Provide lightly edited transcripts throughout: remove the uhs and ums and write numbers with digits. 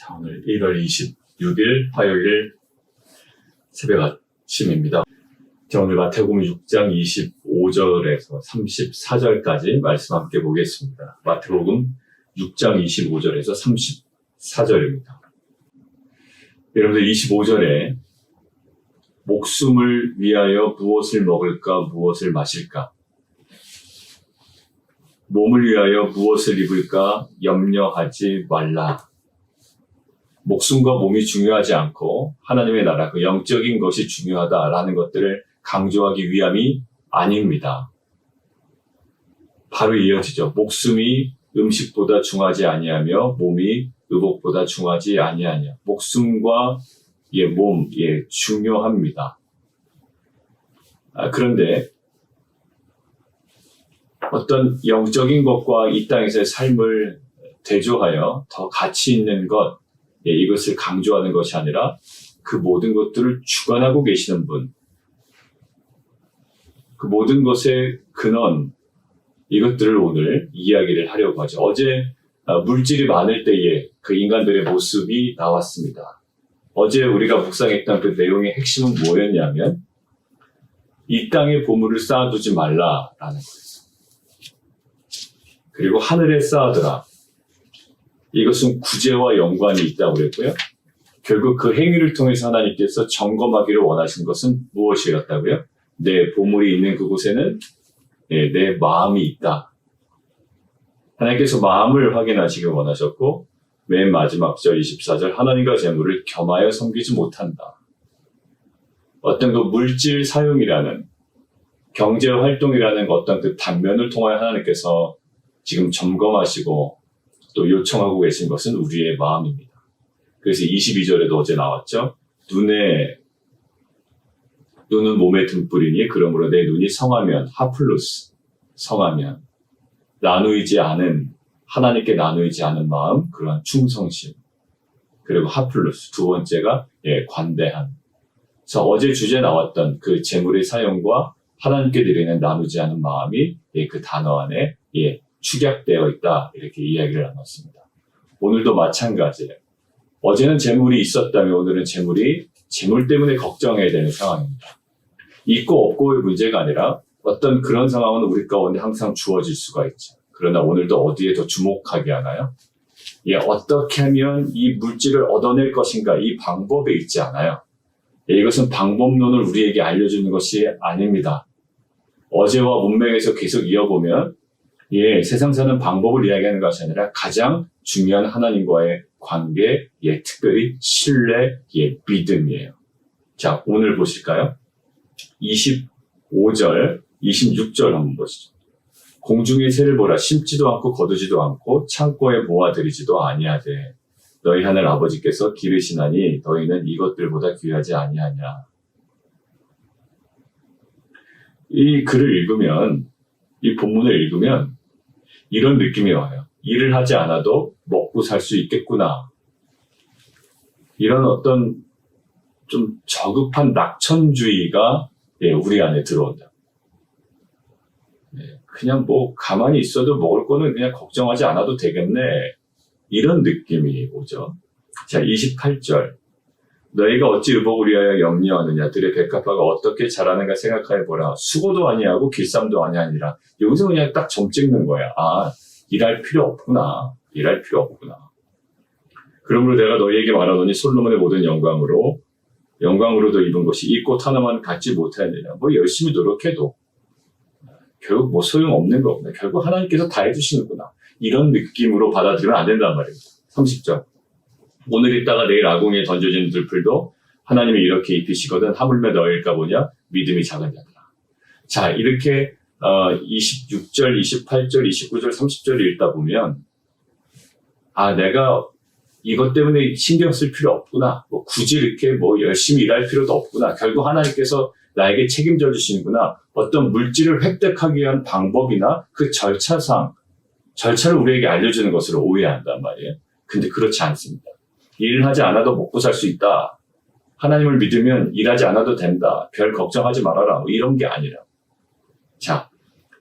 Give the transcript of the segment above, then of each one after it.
자, 오늘 1월 26일 화요일 새벽 아침입니다. 자, 오늘 마태복음 6장 25절에서 34절까지 말씀 함께 보겠습니다. 마태복음 6장 25절에서 34절입니다. 여러분들 25절에 목숨을 위하여 무엇을 먹을까 무엇을 마실까, 몸을 위하여 무엇을 입을까 염려하지 말라. 목숨과 몸이 중요하지 않고 하나님의 나라, 그 영적인 것이 중요하다라는 것들을 강조하기 위함이 아닙니다. 바로 이어지죠. 목숨이 음식보다 중하지 아니하며 몸이 의복보다 중하지 아니하냐. 목숨과 몸, 중요합니다. 그런데 어떤 영적인 것과 이 땅에서의 삶을 대조하여 더 가치 있는 것, 이것을 강조하는 것이 아니라 그 모든 것들을 주관하고 계시는 분, 그 모든 것의 근원, 이것들을 오늘 이야기를 하려고 하죠. 어제 물질이 많을 때에 그 인간들의 모습이 나왔습니다. 어제 우리가 묵상했던 그 내용의 핵심은 뭐였냐면 이 땅에 보물을 쌓아두지 말라라는 거예요. 그리고 하늘에 쌓아두라. 이것은 구제와 연관이 있다고 그랬고요. 결국 그 행위를 통해서 하나님께서 점검하기를 원하신 것은 무엇이었다고요? 내 보물이 있는 그곳에는 내 마음이 있다. 하나님께서 마음을 확인하시길 원하셨고, 맨 마지막 절 24절 하나님과 재물을 겸하여 섬기지 못한다. 어떤 그 물질 사용이라는 경제 활동이라는 어떤 그 단면을 통하여 하나님께서 지금 점검하시고 또 요청하고 계신 것은 우리의 마음입니다. 그래서 22절에도 어제 나왔죠. 눈은 몸의 등불이니 그러므로 내 눈이 성하면 하플루스, 성하면 하나님께 나누이지 않은 마음, 그러한 충성심, 그리고 하플루스, 두 번째가 관대함. 그래서 어제 주제에 나왔던 그 재물의 사용과 하나님께 드리는 나누지 않은 마음이 그 단어 안에 축약되어 있다, 이렇게 이야기를 나눴습니다. 오늘도 마찬가지예요. 어제는 재물이 있었다면 오늘은 재물 때문에 걱정해야 되는 상황입니다. 있고 없고의 문제가 아니라 어떤 그런 상황은 우리 가운데 항상 주어질 수가 있죠. 그러나 오늘도 어디에 더 주목하게 하나요? 어떻게 하면 이 물질을 얻어낼 것인가, 이 방법에 있지 않아요. 이것은 방법론을 우리에게 알려주는 것이 아닙니다. 어제와 문맥에서 계속 이어보면 세상 사는 방법을 이야기하는 것이 아니라 가장 중요한 하나님과의 관계, 특별히 신뢰, 믿음이에요. 자, 오늘 보실까요? 25절, 26절 한번 보시죠. 공중의 새를 보라, 심지도 않고 거두지도 않고 창고에 모아들이지도 아니하되 너희 하늘 아버지께서 기르시나니 너희는 이것들보다 귀하지 아니하냐. 이 글을 읽으면, 이 본문을 읽으면 이런 느낌이 와요. 일을 하지 않아도 먹고 살 수 있겠구나. 이런 어떤 좀 저급한 낙천주의가 우리 안에 들어온다. 그냥 가만히 있어도 먹을 거는 그냥 걱정하지 않아도 되겠네. 이런 느낌이 오죠. 자, 28절. 너희가 어찌 의복을 위하여 염려하느냐. 들의 백합화가 어떻게 자라는가 생각하여보라. 수고도 아니하고 길쌈도 아니하니라. 여기서 그냥 딱 점 찍는 거야. 일할 필요 없구나. 그러므로 내가 너희에게 말하노니 솔로몬의 모든 영광으로도 입은 것이 이 꽃 하나만 갖지 못하느냐. 열심히 노력해도 결국 소용없는 거구나. 결국 하나님께서 다 해주시는구나. 이런 느낌으로 받아들이면 안 된단 말입니다. 30절. 오늘 있다가 내일 아궁이에 던져지는 들풀도 하나님이 이렇게 입히시거든 하물며 너희일까 보냐. 믿음이 작은 자들아. 자, 이렇게 26절, 28절, 29절, 30절 읽다 보면 내가 이것 때문에 신경 쓸 필요 없구나. 굳이 이렇게 열심히 일할 필요도 없구나. 결국 하나님께서 나에게 책임져 주시는구나. 어떤 물질을 획득하기 위한 방법이나 그 절차를 우리에게 알려주는 것으로 오해한단 말이에요. 근데 그렇지 않습니다. 일을 하지 않아도 먹고 살 수 있다. 하나님을 믿으면 일하지 않아도 된다. 별 걱정하지 말아라. 이런 게 아니라. 자,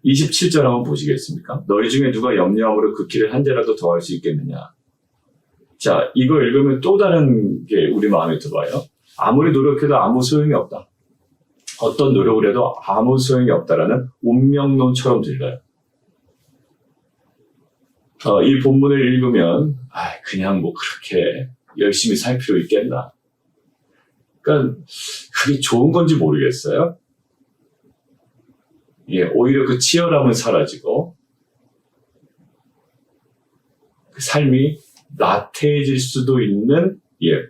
27절 한번 보시겠습니까? 너희 중에 누가 염려함으로 그 길을 한 자라도 더할 수 있겠느냐. 자, 이거 읽으면 또 다른 게 우리 마음에 들어와요. 아무리 노력해도 아무 소용이 없다. 어떤 노력을 해도 아무 소용이 없다라는 운명론처럼 들려요. 이 본문을 읽으면 그냥 뭐 그렇게 열심히 살 필요 있겠나. 그러니까 그게 좋은 건지 모르겠어요. 오히려 그 치열함은 사라지고 그 삶이 나태해질 수도 있는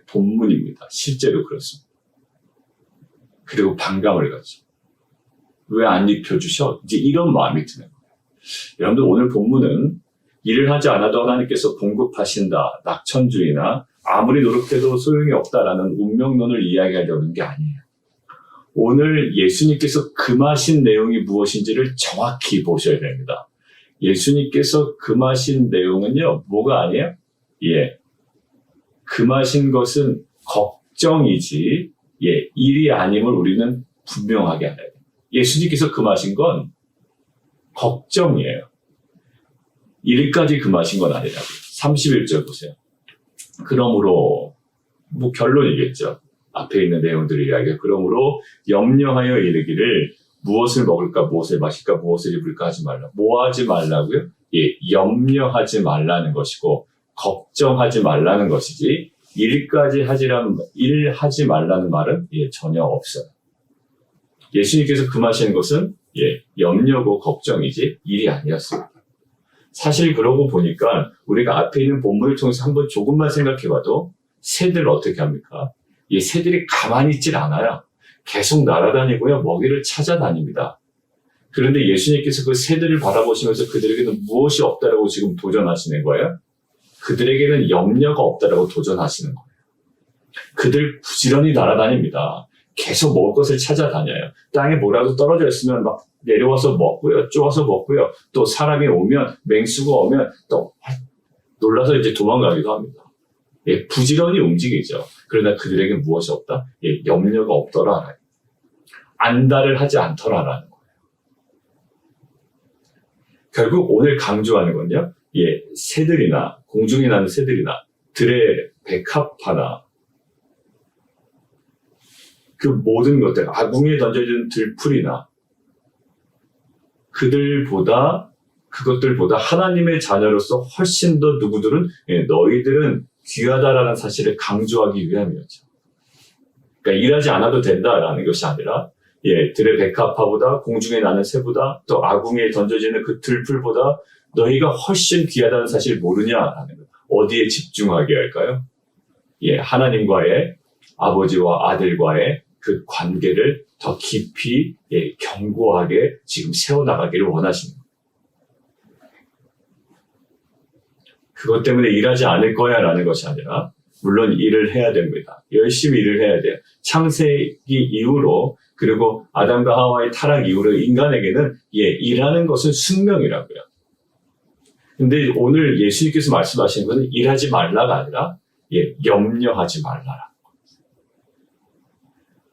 본문입니다. 실제로 그렇습니다. 그리고 반감을 가죠. 왜 안 입혀주셔? 이제 이런 마음이 드는 거예요. 여러분들 오늘 본문은 일을 하지 않아도 하나님께서 공급하신다, 낙천주의나 아무리 노력해도 소용이 없다라는 운명론을 이야기하려는 게 아니에요. 오늘 예수님께서 금하신 내용이 무엇인지를 정확히 보셔야 됩니다. 예수님께서 금하신 내용은요, 뭐가 아니에요? 금하신 것은 걱정이지, 일이 아님을 우리는 분명하게 알아야 돼요. 예수님께서 금하신 건 걱정이에요. 일까지 금하신 건 아니라고요. 31절 보세요. 그러므로, 뭐 결론이겠죠. 앞에 있는 내용들을 이야기해요. 그러므로 염려하여 이르기를 무엇을 먹을까, 무엇을 마실까, 무엇을 입을까 하지 말라. 뭐 하지 말라고요? 염려하지 말라는 것이고 걱정하지 말라는 것이지 일하지 말라는 말은 전혀 없어요. 예수님께서 금하시는 것은 염려고 걱정이지 일이 아니었습니다. 사실 그러고 보니까 우리가 앞에 있는 본문을 통해서 한번 조금만 생각해봐도 새들 어떻게 합니까? 새들이 가만히 있질 않아요. 계속 날아다니고요. 먹이를 찾아다닙니다. 그런데 예수님께서 그 새들을 바라보시면서 그들에게는 무엇이 없다라고 지금 도전하시는 거예요? 그들에게는 염려가 없다라고 도전하시는 거예요. 그들 부지런히 날아다닙니다. 계속 먹을 것을 찾아다녀요. 땅에 뭐라도 떨어져 있으면 막 내려와서 먹고요. 쪼아서 먹고요. 또 사람이 오면, 맹수가 오면 또 놀라서 이제 도망가기도 합니다. 부지런히 움직이죠. 그러나 그들에게 무엇이 없다? 염려가 없더라. 안달을 하지 않더라라는 거예요. 결국 오늘 강조하는 건요. 새들이나 공중에 나는 새들이나 들의 백합화나 그 모든 것들, 아궁이에 던져진 들풀이나 그것들보다 하나님의 자녀로서 훨씬 더 누구들은 너희들은 귀하다라는 사실을 강조하기 위함이었죠. 그러니까 일하지 않아도 된다라는 것이 아니라 들의 백합화보다 공중에 나는 새보다 또 아궁이에 던져지는 그 들풀보다 너희가 훨씬 귀하다는 사실을 모르냐라는 것. 어디에 집중하게 할까요? 하나님과의 아버지와 아들과의 그 관계를 더 깊이 견고하게 지금 세워나가기를 원하시는 거예요. 그것 때문에 일하지 않을 거야 라는 것이 아니라 물론 일을 해야 됩니다. 열심히 일을 해야 돼요. 창세기 이후로 그리고 아담과 하와의 타락 이후로 인간에게는 일하는 것은 숙명이라고요. 근데 오늘 예수님께서 말씀하시는 것은 일하지 말라가 아니라 염려하지 말라라.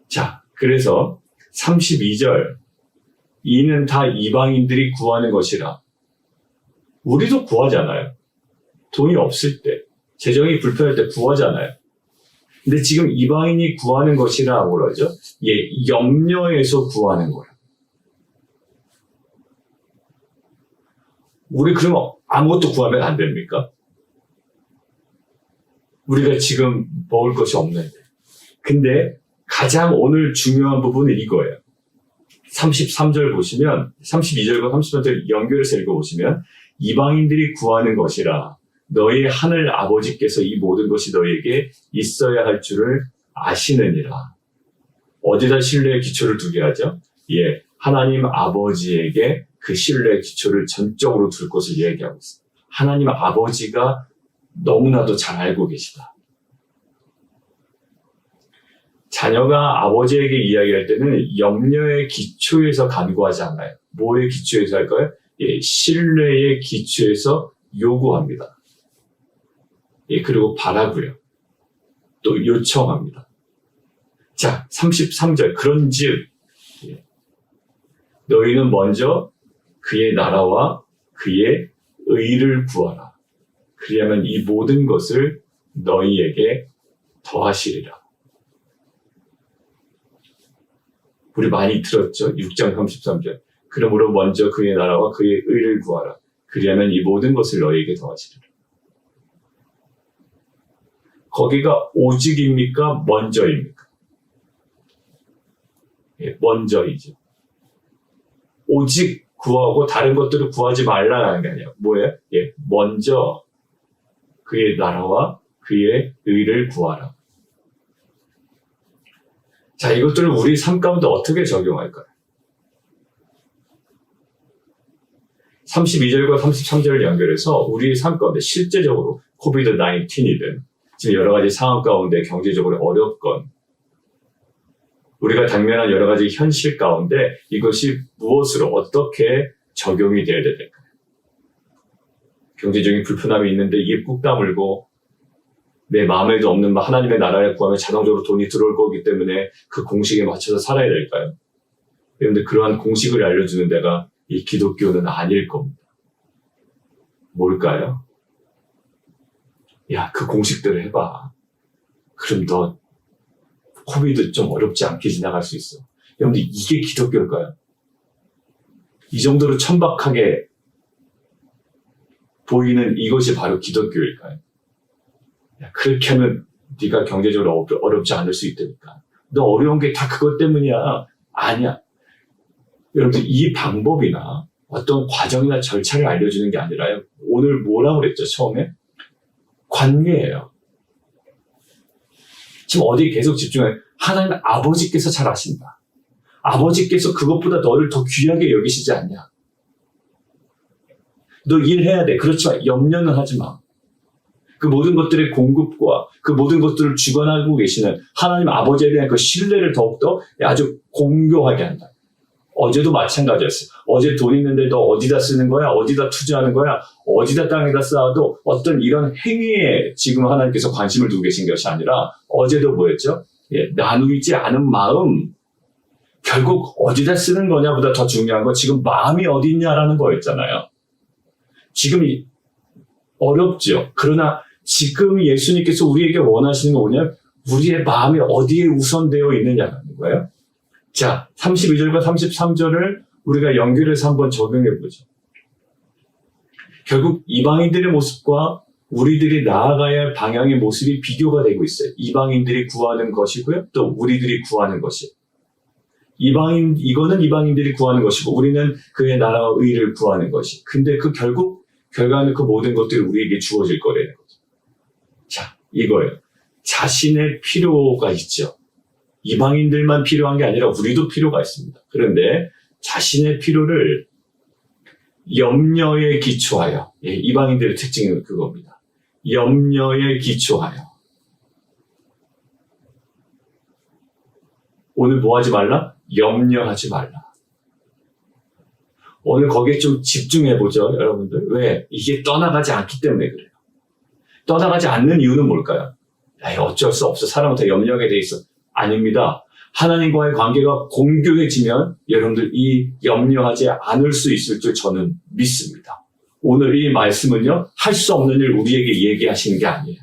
자, 그래서 32절 이는 다 이방인들이 구하는 것이라. 우리도 구하잖아요. 돈이 없을 때, 재정이 불편할 때 구하잖아요. 근데 지금 이방인이 구하는 것이라고 그러죠. 염려해서 구하는 거예요. 우리 그러면 아무것도 구하면 안 됩니까? 우리가 지금 먹을 것이 없는데. 근데 가장 오늘 중요한 부분은 이거예요. 33절 보시면 32절과 33절 연결해서 읽어보시면 이방인들이 구하는 것이라 너희 하늘 아버지께서 이 모든 것이 너희에게 있어야 할 줄을 아시느니라. 어디다 신뢰의 기초를 두게 하죠? 하나님 아버지에게 그 신뢰의 기초를 전적으로 둘 것을 얘기하고 있습니다. 하나님 아버지가 너무나도 잘 알고 계시다. 자녀가 아버지에게 이야기할 때는 염려의 기초에서 간구하지 않아요. 뭐의 기초에서 할까요? 신뢰의 기초에서 요구합니다. 그리고 바라고요. 또 요청합니다. 자, 33절 그런즉 너희는 먼저 그의 나라와 그의 의를 구하라. 그리하면 이 모든 것을 너희에게 더하시리라. 우리 많이 들었죠? 6장 33절. 그러므로 먼저 그의 나라와 그의 의를 구하라. 그리하면 이 모든 것을 너희에게 더하시리라. 거기가 오직입니까? 먼저입니까? 예, 먼저이죠. 오직 구하고 다른 것들을 구하지 말라는 게 아니에요. 뭐예요? 예, 먼저 그의 나라와 그의 의를 구하라. 자, 이것들을 우리 삶 가운데 어떻게 적용할까요? 32절과 33절을 연결해서 우리의 삶 가운데 실제적으로 코비드-19이든 지금 여러 가지 상황 가운데 경제적으로 어렵건 우리가 당면한 여러 가지 현실 가운데 이것이 무엇으로 어떻게 적용이 되어야 될까요? 경제적인 불편함이 있는데 입 꾹 다물고 내 마음에도 없는 하나님의 나라를 구하면 자동적으로 돈이 들어올 거기 때문에 그 공식에 맞춰서 살아야 될까요? 그런데 그러한 공식을 알려주는 데가 이 기독교는 아닐 겁니다. 뭘까요? 야, 그 공식대로 해봐. 그럼 너 코비드 좀 어렵지 않게 지나갈 수 있어. 여러분들 이게 기독교일까요? 이 정도로 천박하게 보이는 이것이 바로 기독교일까요? 야, 그렇게 하면 네가 경제적으로 어렵지 않을 수 있다니까. 너 어려운 게 다 그것 때문이야. 아니야. 여러분들 이 방법이나 어떤 과정이나 절차를 알려주는 게 아니라요. 오늘 뭐라고 그랬죠? 처음에? 관계예요. 지금 어디에 계속 집중해? 하나님 아버지께서 잘 아신다. 아버지께서 그것보다 너를 더 귀하게 여기시지 않냐. 너 일해야 돼. 그렇지만 염려는 하지 마. 그 모든 것들의 공급과 그 모든 것들을 주관하고 계시는 하나님 아버지에 대한 그 신뢰를 더욱더 아주 공교하게 한다. 어제도 마찬가지였어요. 어제 돈 있는데 너 어디다 쓰는 거야? 어디다 투자하는 거야? 어디다 땅에다 쌓아도 어떤 이런 행위에 지금 하나님께서 관심을 두고 계신 것이 아니라 어제도 뭐였죠? 예, 나누지 않은 마음. 결국 어디다 쓰는 거냐보다 더 중요한 건 지금 마음이 어디 있냐라는 거였잖아요. 지금 어렵죠. 그러나 지금 예수님께서 우리에게 원하시는 건 뭐냐면 우리의 마음이 어디에 우선되어 있느냐라는 거예요. 자, 32절과 33절을 우리가 연결해서 한번 적용해보죠. 결국 이방인들의 모습과 우리들이 나아가야 할 방향의 모습이 비교가 되고 있어요. 이방인들이 구하는 것이고요. 또 우리들이 구하는 것이에요. 이거는 이방인들이 구하는 것이고 우리는 그의 나라와 의를 구하는 것이. 근데 그 결과는 그 모든 것들이 우리에게 주어질 거라는 거죠. 자, 이거예요. 자신의 필요가 있죠. 이방인들만 필요한 게 아니라 우리도 필요가 있습니다. 그런데 자신의 필요를 염려에 기초하여, 예, 이방인들의 특징은 그겁니다. 염려에 기초하여. 오늘 뭐 하지 말라? 염려하지 말라. 오늘 거기에 좀 집중해보죠, 여러분들. 왜? 이게 떠나가지 않기 때문에 그래요. 떠나가지 않는 이유는 뭘까요? 에이, 어쩔 수 없어. 사람은 다 염려하게 돼 있어. 아닙니다. 하나님과의 관계가 공교해지면 여러분들 이 염려하지 않을 수 있을 줄 저는 믿습니다. 오늘 이 말씀은요, 할 수 없는 일 우리에게 얘기하시는 게 아니에요.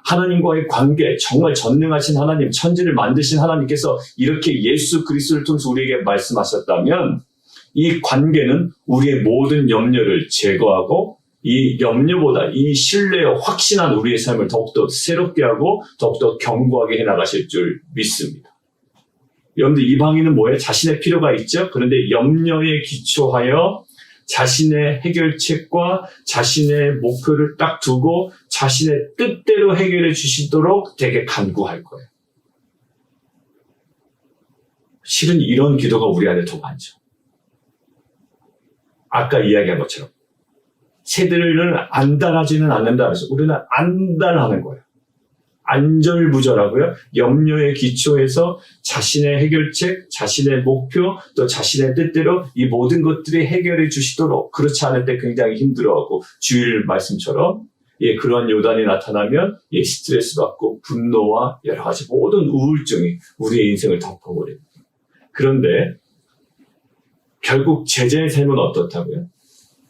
하나님과의 관계, 정말 전능하신 하나님, 천지를 만드신 하나님께서 이렇게 예수 그리스도를 통해서 우리에게 말씀하셨다면 이 관계는 우리의 모든 염려를 제거하고 이 염려보다 이 신뢰에 확신한 우리의 삶을 더욱더 새롭게 하고 더욱더 견고하게 해나가실 줄 믿습니다. 여러분들 이방인은 뭐예요? 자신의 필요가 있죠? 그런데 염려에 기초하여 자신의 해결책과 자신의 목표를 딱 두고 자신의 뜻대로 해결해 주시도록 되게 간구할 거예요. 실은 이런 기도가 우리 안에 더 많죠. 아까 이야기한 것처럼 새들은 안달하지는 않는다 그래서 우리는 안달하는 거예요. 안절부절하고요. 염려에 기초해서 자신의 해결책, 자신의 목표, 또 자신의 뜻대로 이 모든 것들이 해결해 주시도록 그렇지 않을 때 굉장히 힘들어하고 주일 말씀처럼 예, 그런 요단이 나타나면 예, 스트레스 받고 분노와 여러 가지 모든 우울증이 우리의 인생을 덮어버립니다. 그런데 결국 제자의 삶은 어떻다고요?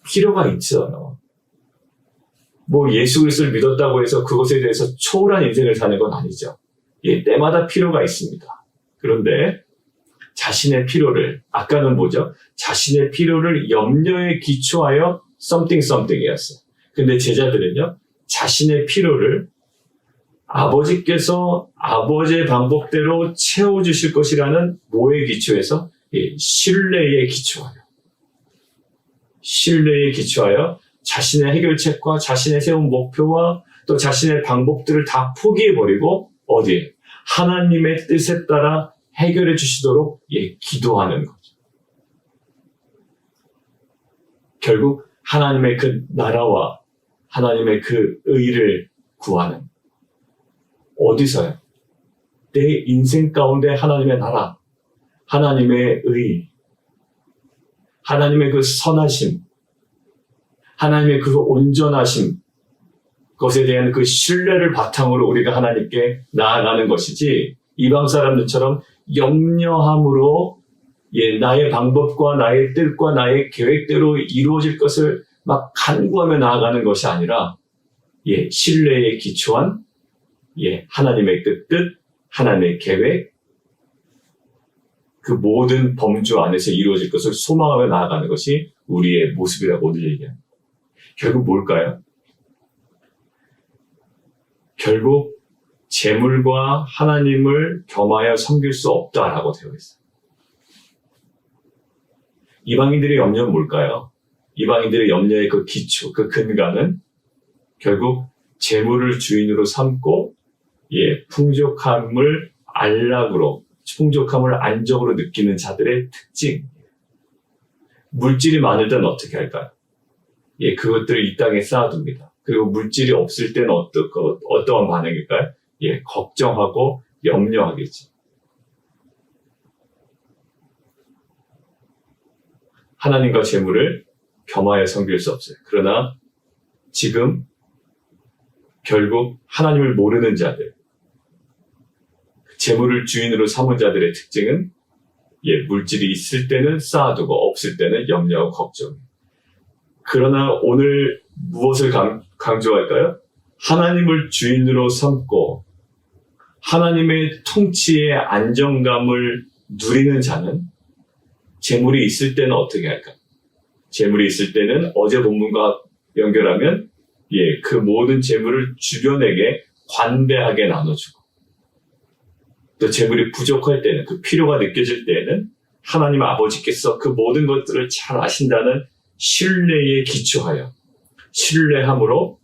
필요가 있어요. 뭐 예수 그리스도를 믿었다고 해서 그것에 대해서 초월한 인생을 사는 건 아니죠. 예, 때마다 필요가 있습니다. 그런데 자신의 필요를, 아까는 뭐죠? 자신의 필요를 염려에 기초하여 something이었어요. 근데 제자들은요, 자신의 필요를 아버지께서 아버지의 방법대로 채워주실 것이라는 뭐에 기초해서? 예, 신뢰에 기초하여 자신의 해결책과 자신의 세운 목표와 또 자신의 방법들을 다 포기해버리고 어디에? 하나님의 뜻에 따라 해결해 주시도록 예, 기도하는 거죠. 결국 하나님의 그 나라와 하나님의 그 의를 구하는 어디서요? 내 인생 가운데 하나님의 나라, 하나님의 의, 하나님의 그 선하심, 하나님의 그 온전하심, 그것에 대한 그 신뢰를 바탕으로 우리가 하나님께 나아가는 것이지 이방 사람들처럼 염려함으로 예, 나의 방법과 나의 뜻과 나의 계획대로 이루어질 것을 막 간구하며 나아가는 것이 아니라 예, 신뢰에 기초한 예, 하나님의 그 뜻, 하나님의 계획, 그 모든 범주 안에서 이루어질 것을 소망하며 나아가는 것이 우리의 모습이라고 오늘 얘기합니다. 결국 뭘까요? 결국 재물과 하나님을 겸하여 섬길 수 없다라고 되어 있어요. 이방인들의 염려는 뭘까요? 이방인들의 염려의 그 기초, 그 근간은 결국 재물을 주인으로 삼고 예, 풍족함을 안락으로, 풍족함을 안정으로 느끼는 자들의 특징. 물질이 많을 때는 어떻게 할까요? 예, 그것들을 이 땅에 쌓아둡니다. 그리고 물질이 없을 때는 어떠한 반응일까요? 예, 걱정하고 염려하겠죠. 하나님과 재물을 겸하여 섬길 수 없어요. 그러나 지금 결국 하나님을 모르는 자들, 재물을 주인으로 삼은 자들의 특징은 예, 물질이 있을 때는 쌓아두고 없을 때는 염려하고 걱정. 그러나 오늘 무엇을 강조할까요? 하나님을 주인으로 삼고 하나님의 통치의 안정감을 누리는 자는 재물이 있을 때는 어떻게 할까요? 재물이 있을 때는 어제 본문과 연결하면 예, 그 모든 재물을 주변에게 관대하게 나눠주고 또 재물이 부족할 때는 그 필요가 느껴질 때에는 하나님 아버지께서 그 모든 것들을 잘 아신다는 신뢰에 기초하여 신뢰함으로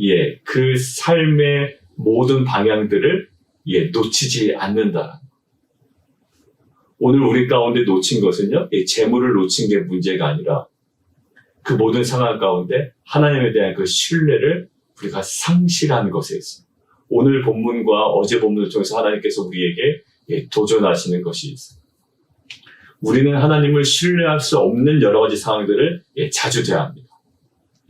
예, 그 삶의 모든 방향들을 예, 놓치지 않는다. 오늘 우리 가운데 놓친 것은요, 예, 재물을 놓친 게 문제가 아니라 그 모든 상황 가운데 하나님에 대한 그 신뢰를 우리가 상실하는 것에 있습니다. 오늘 본문과 어제 본문을 통해서 하나님께서 우리에게 예, 도전하시는 것이 있습니다. 우리는 하나님을 신뢰할 수 없는 여러 가지 상황들을 예, 자주 대합니다.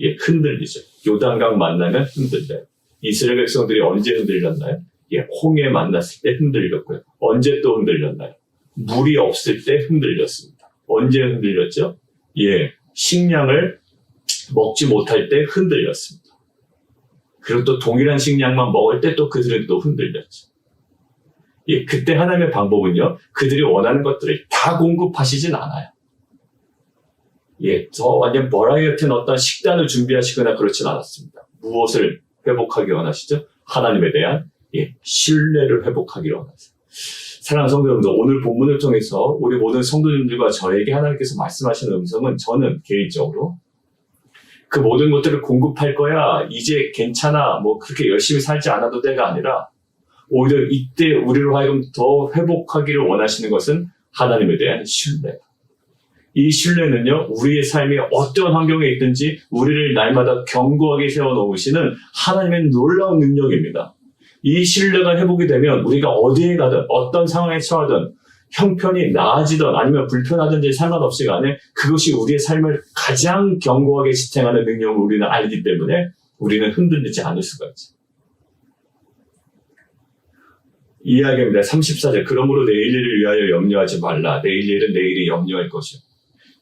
예, 흔들리죠. 요단강 만나면 흔들려요. 이스라엘 백성들이 언제 흔들렸나요? 예, 홍해 만났을 때 흔들렸고요. 언제 또 흔들렸나요? 물이 없을 때 흔들렸습니다. 언제 흔들렸죠? 예, 식량을 먹지 못할 때 흔들렸습니다. 그리고 또 동일한 식량만 먹을 때 또 그들은 또 흔들렸죠. 예, 그때 하나님의 방법은요, 그들이 원하는 것들을 다 공급하시진 않아요. 예, 저 완전 버라이 같은 어떤 식단을 준비하시거나 그렇진 않았습니다. 무엇을 회복하기 원하시죠? 하나님에 대한 예, 신뢰를 회복하기를 원하세요. 사랑하는 성도 여러분들, 오늘 본문을 통해서 우리 모든 성도님들과 저에게 하나님께서 말씀하시는 음성은 저는 개인적으로 그 모든 것들을 공급할 거야, 이제 괜찮아, 뭐 그렇게 열심히 살지 않아도 돼가 아니라 오히려 이때 우리로 하여금 더 회복하기를 원하시는 것은 하나님에 대한 신뢰. 이 신뢰는요, 우리의 삶이 어떤 환경에 있든지 우리를 날마다 견고하게 세워놓으시는 하나님의 놀라운 능력입니다. 이 신뢰가 회복이 되면 우리가 어디에 가든 어떤 상황에 처하든 형편이 나아지든 아니면 불편하든지 상관없이 간에 그것이 우리의 삶을 가장 견고하게 지탱하는 능력을 우리는 알기 때문에 우리는 흔들리지 않을 수가 있죠. 이야기입니다. 34절. 그러므로 내일 일을 위하여 염려하지 말라. 내일 일은 내일이 염려할 것이요.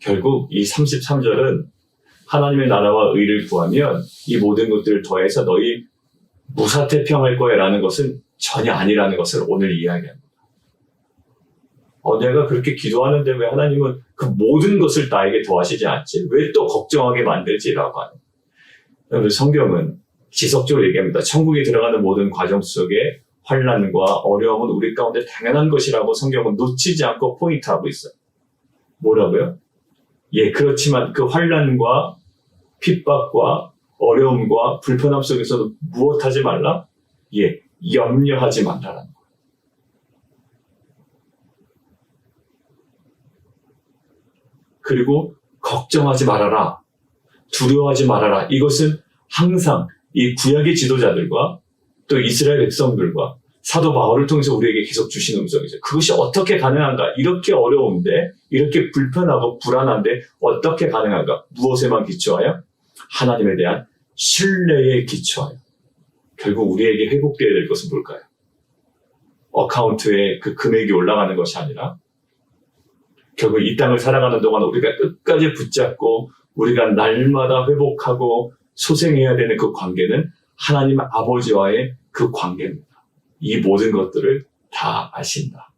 결국 이 33절은 하나님의 나라와 의를 구하면 이 모든 것들을 더해서 너희 무사태평할 거야 라는 것은 전혀 아니라는 것을 오늘 이야기합니다. 내가 그렇게 기도하는데 왜 하나님은 그 모든 것을 나에게 더하시지 않지? 왜 또 걱정하게 만들지라고 하는. 여러분, 성경은 지속적으로 얘기합니다. 천국에 들어가는 모든 과정 속에 환난과 어려움은 우리 가운데 당연한 것이라고 성경은 놓치지 않고 포인트하고 있어요. 뭐라고요? 그렇지만 그 환난과 핍박과 어려움과 불편함 속에서도 무엇하지 말라? 염려하지 말라라는 거예요. 그리고 걱정하지 말아라. 두려워하지 말아라. 이것은 항상 이 구약의 지도자들과 또 이스라엘 백성들과 사도 바울을 통해서 우리에게 계속 주신 음성이죠. 그것이 어떻게 가능한가? 이렇게 어려운데, 이렇게 불편하고 불안한데 어떻게 가능한가? 무엇에만 기초하여? 하나님에 대한 신뢰에 기초하여. 결국 우리에게 회복되어야 될 것은 뭘까요? 어카운트에 그 금액이 올라가는 것이 아니라 결국 이 땅을 살아가는 동안 우리가 끝까지 붙잡고 우리가 날마다 회복하고 소생해야 되는 그 관계는 하나님 아버지와의 그 관계입니다. 이 모든 것들을 다 아신다.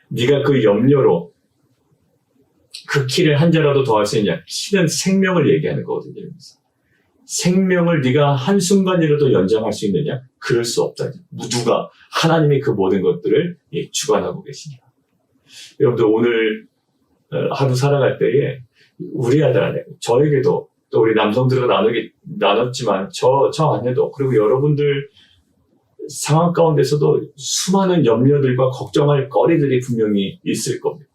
네가 그 염려로 그 키를 한 자라도 더할 수 있냐? 키는 생명을 얘기하는 거거든요. 생명을 네가 한순간이라도 연장할 수 있느냐? 그럴 수 없다. 누가? 하나님이 그 모든 것들을 주관하고 계십니다. 여러분들 오늘 하루 살아갈 때에 우리 아들 안에 저에게도 또 우리 남성들과 나눴지만 저 안에도 그리고 여러분들 상황 가운데서도 수많은 염려들과 걱정할 거리들이 분명히 있을 겁니다.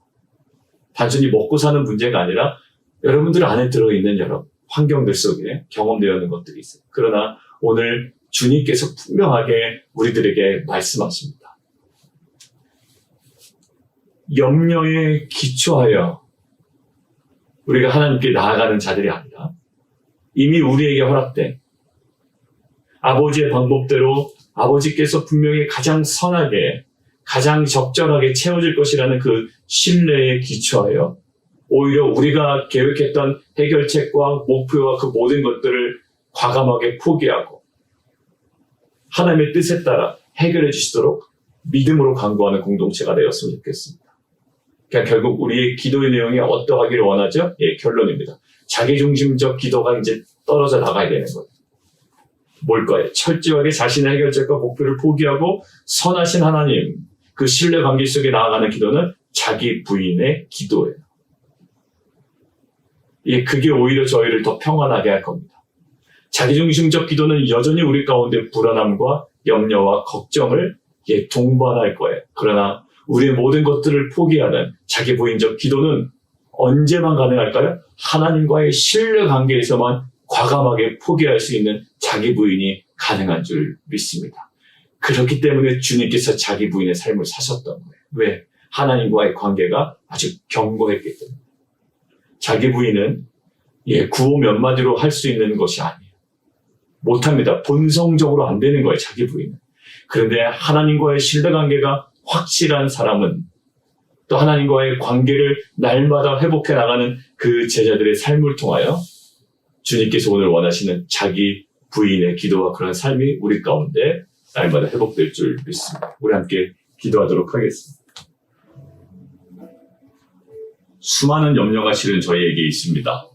단순히 먹고 사는 문제가 아니라 여러분들 안에 들어있는 여러 환경들 속에 경험되어 있는 것들이 있어요. 그러나 오늘 주님께서 분명하게 우리들에게 말씀하십니다. 염려에 기초하여 우리가 하나님께 나아가는 자들이 아니라 이미 우리에게 허락된 아버지의 방법대로 아버지께서 분명히 가장 선하게 가장 적절하게 채워질 것이라는 그 신뢰에 기초하여 오히려 우리가 계획했던 해결책과 목표와 그 모든 것들을 과감하게 포기하고 하나님의 뜻에 따라 해결해 주시도록 믿음으로 간구하는 공동체가 되었으면 좋겠습니다. 그러니까 결국 우리의 기도의 내용이 어떠하기를 원하죠? 결론입니다. 자기중심적 기도가 이제 떨어져 나가야 되는 거예요. 뭘까요? 철저하게 자신의 해결책과 목표를 포기하고 선하신 하나님, 그 신뢰관계 속에 나아가는 기도는 자기 부인의 기도예요. 그게 오히려 저희를 더 평안하게 할 겁니다. 자기중심적 기도는 여전히 우리 가운데 불안함과 염려와 걱정을 동반할 거예요. 그러나 우리의 모든 것들을 포기하는 자기 부인적 기도는 언제만 가능할까요? 하나님과의 신뢰관계에서만 과감하게 포기할 수 있는 자기 부인이 가능한 줄 믿습니다. 그렇기 때문에 주님께서 자기 부인의 삶을 사셨던 거예요. 왜? 하나님과의 관계가 아주 견고했기 때문에. 자기 부인은 구호 몇 마디로 할 수 있는 것이 아니에요. 못합니다. 본성적으로 안 되는 거예요. 자기 부인은. 그런데 하나님과의 신뢰관계가 확실한 사람은 또 하나님과의 관계를 날마다 회복해 나가는 그 제자들의 삶을 통하여 주님께서 오늘 원하시는 자기 부인의 기도와 그런 삶이 우리 가운데 날마다 회복될 줄 믿습니다. 우리 함께 기도하도록 하겠습니다. 수많은 염려가 실은 저희에게 있습니다.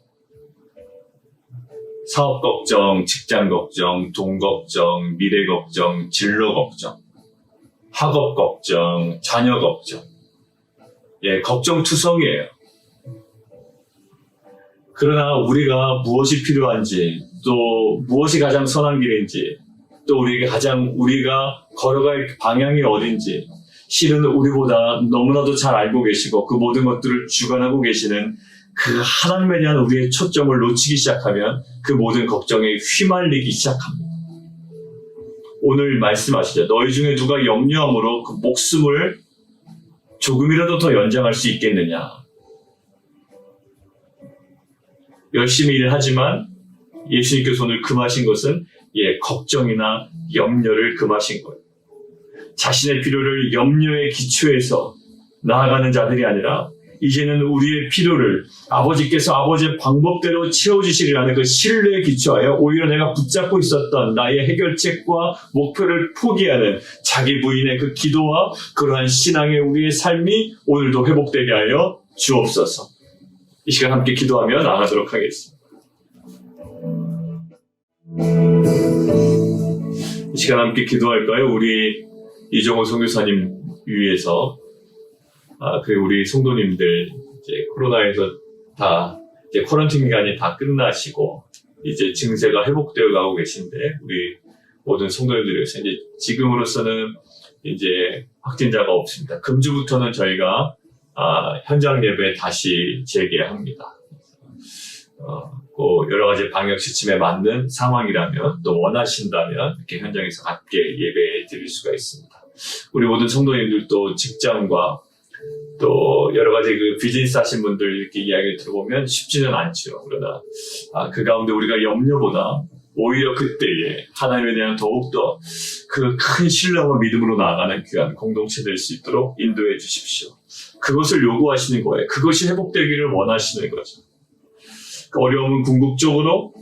사업 걱정, 직장 걱정, 돈 걱정, 미래 걱정, 진로 걱정, 학업 걱정, 자녀 걱정. 걱정투성이에요. 그러나 우리가 무엇이 필요한지, 또 무엇이 가장 선한 길인지, 또 우리가 걸어갈 방향이 어딘지, 실은 우리보다 너무나도 잘 알고 계시고 그 모든 것들을 주관하고 계시는 그 하나님에 대한 우리의 초점을 놓치기 시작하면 그 모든 걱정에 휘말리기 시작합니다. 오늘 말씀하시죠. 너희 중에 누가 염려함으로 그 목숨을 조금이라도 더 연장할 수 있겠느냐. 열심히 일을 하지만 예수님께서 오늘 금하신 것은 걱정이나 염려를 금하신 거예요. 자신의 필요를 염려에 기초해서 나아가는 자들이 아니라 이제는 우리의 필요를 아버지께서 아버지의 방법대로 채워주시리라는 그 신뢰에 기초하여 오히려 내가 붙잡고 있었던 나의 해결책과 목표를 포기하는 자기 부인의 그 기도와 그러한 신앙의 우리의 삶이 오늘도 회복되게 하여 주옵소서. 이 시간 함께 기도하며 나가도록 하겠습니다. 이 시간 함께 기도할까요? 우리 이종호 선교사님 위해서 그리고 우리 성도님들 이제 코로나에서 다 이제 쿼런틴 기간이 다 끝나시고 이제 증세가 회복되어 가고 계신데 우리 모든 성도님들 위해서 이제 지금으로서는 이제 확진자가 없습니다. 금주부터는 저희가 현장 예배 다시 재개합니다. 여러 가지 방역 지침에 맞는 상황이라면 또 원하신다면 이렇게 현장에서 함께 예배 드릴 수가 있습니다. 우리 모든 성도님들도 직장과 또 여러 가지 그 비즈니스 하신 분들 이렇게 이야기를 들어보면 쉽지는 않죠. 그러나 그 가운데 우리가 염려보다 오히려 그때에 하나님에 대한 더욱더 그 큰 신뢰와 믿음으로 나아가는 귀한 공동체 될 수 있도록 인도해 주십시오. 그것을 요구하시는 거예요. 그것이 회복되기를 원하시는 거죠. 그 어려움은 궁극적으로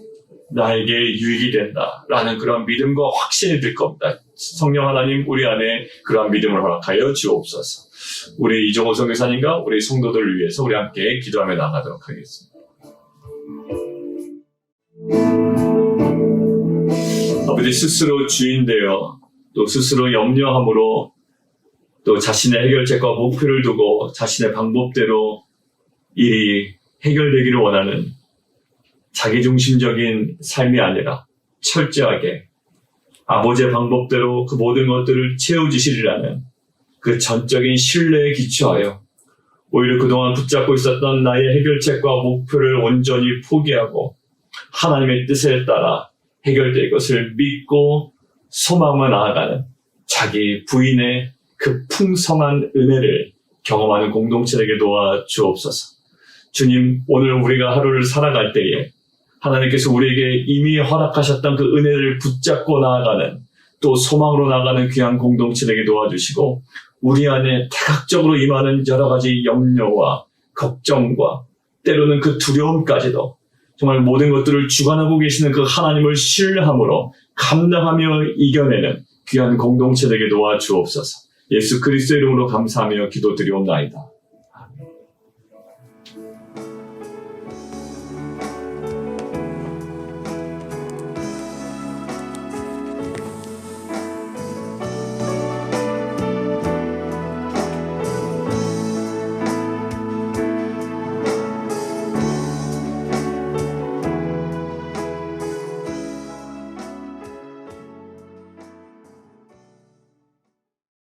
나에게 유익이 된다라는 그런 믿음과 확신이 들 겁니다. 성령 하나님 우리 안에 그러한 믿음을 허락하여 주옵소서. 우리 이종호 선교사님과 우리 성도들을 위해서 우리 함께 기도하며 나가도록 하겠습니다. 아버지 스스로 주인되어 또 스스로 염려함으로 또 자신의 해결책과 목표를 두고 자신의 방법대로 일이 해결되기를 원하는 자기중심적인 삶이 아니라 철저하게 아버지의 방법대로 그 모든 것들을 채워주시리라는 그 전적인 신뢰에 기초하여 오히려 그동안 붙잡고 있었던 나의 해결책과 목표를 온전히 포기하고 하나님의 뜻에 따라 해결될 것을 믿고 소망을 나아가는 자기 부인의 그 풍성한 은혜를 경험하는 공동체에게 도와 주옵소서. 주님, 오늘 우리가 하루를 살아갈 때에 하나님께서 우리에게 이미 허락하셨던 그 은혜를 붙잡고 나아가는 또 소망으로 나아가는 귀한 공동체에게 도와주시고 우리 안에 다각적으로 임하는 여러 가지 염려와 걱정과 때로는 그 두려움까지도 정말 모든 것들을 주관하고 계시는 그 하나님을 신뢰함으로 감당하며 이겨내는 귀한 공동체에게 도와 주옵소서. 예수 그리스도의 이름으로 감사하며 기도드리옵나이다.